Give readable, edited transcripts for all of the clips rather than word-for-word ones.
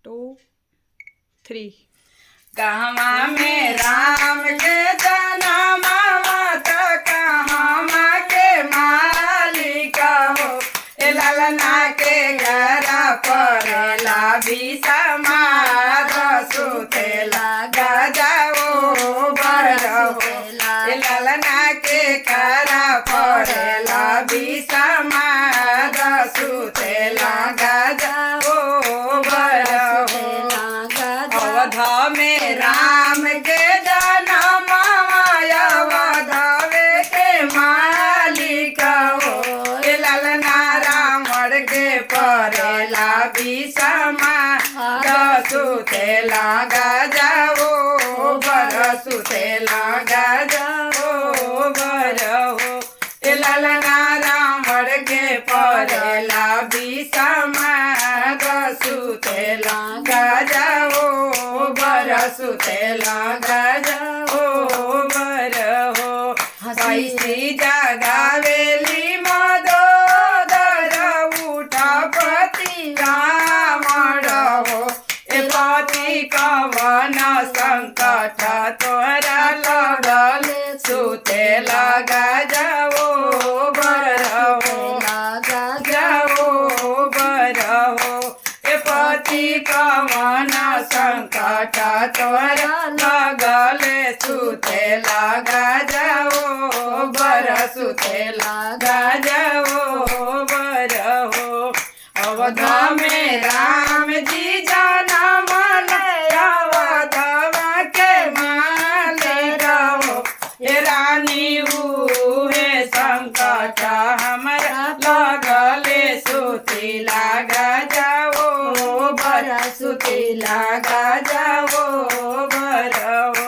2 3 कहवा में राम के जन्म तो कहवा के मालिक हो। ए ललना के घर पर लाभी समाद सुतेला गजाओ बरहो। ए ललना के घर पर लाभी समाद सुतेला गजाओ बरहो। अवध में राम के जन्म अवधवे के मालिक हो। ए ललना रावण के परेला विषमा सुतेला गजाओ बर सुतेला गजाओ बर हो। ए ललना रावण के परेला विषमा सुतेला गजाओ बर सुतेला गजाओ बर हो। कैसी जगावेली मदोदर उठा पति रावण हो। ए पति कवन संकट तोरा लगल सुतेला गजाओ बर हो। गजाओ बर हो। ए पति कवन संकट तोरा लगल सुतेला गजाओ बर सुतेला गजाओ बर हो। अवध में राम जी जन्म अवधवा के मालिक हो। ए रानी उहे संकट हमरा लगले सुतेला गजाओ बर सुतेला गजाओ बर हो।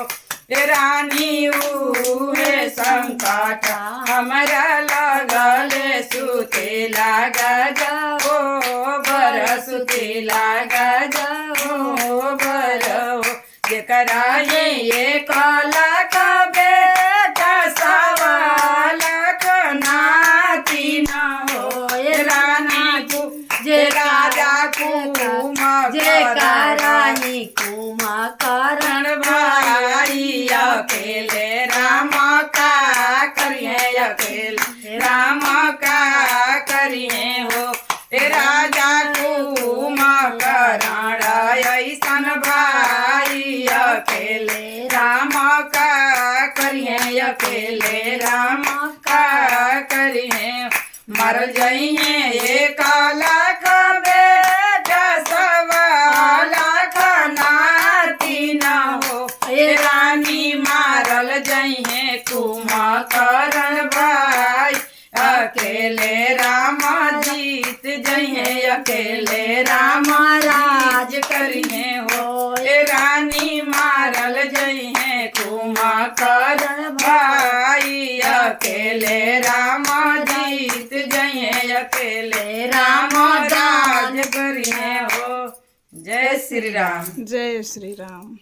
ए रानी उहे संकट हमरा लगले सुतेला गजाओ बर सुतेला गजाओ बर हो। जेकरा ये काला कबे सवालक नाती न हो। ए रानी जे राजा जे रानी कुमा करण भाई अकेले राम का करिए अकेले राम का करिए हो। ए राजा कुमा करण ऐसन भाई अकेले राम का करिए अकेले राम का करिए। मर जाइए ये काला कबे सवाला नाती न हो। ए रानी मारल जाइए कुमा करण भाई अकेले राम जीत जाइए अकेले राम राज करिए हो। ए रानी मारल जाइए कुमा करण भाई अकेले राम जीत जाइए अकेले राम राज करिए हो। जय श्री राम। जय श्री राम।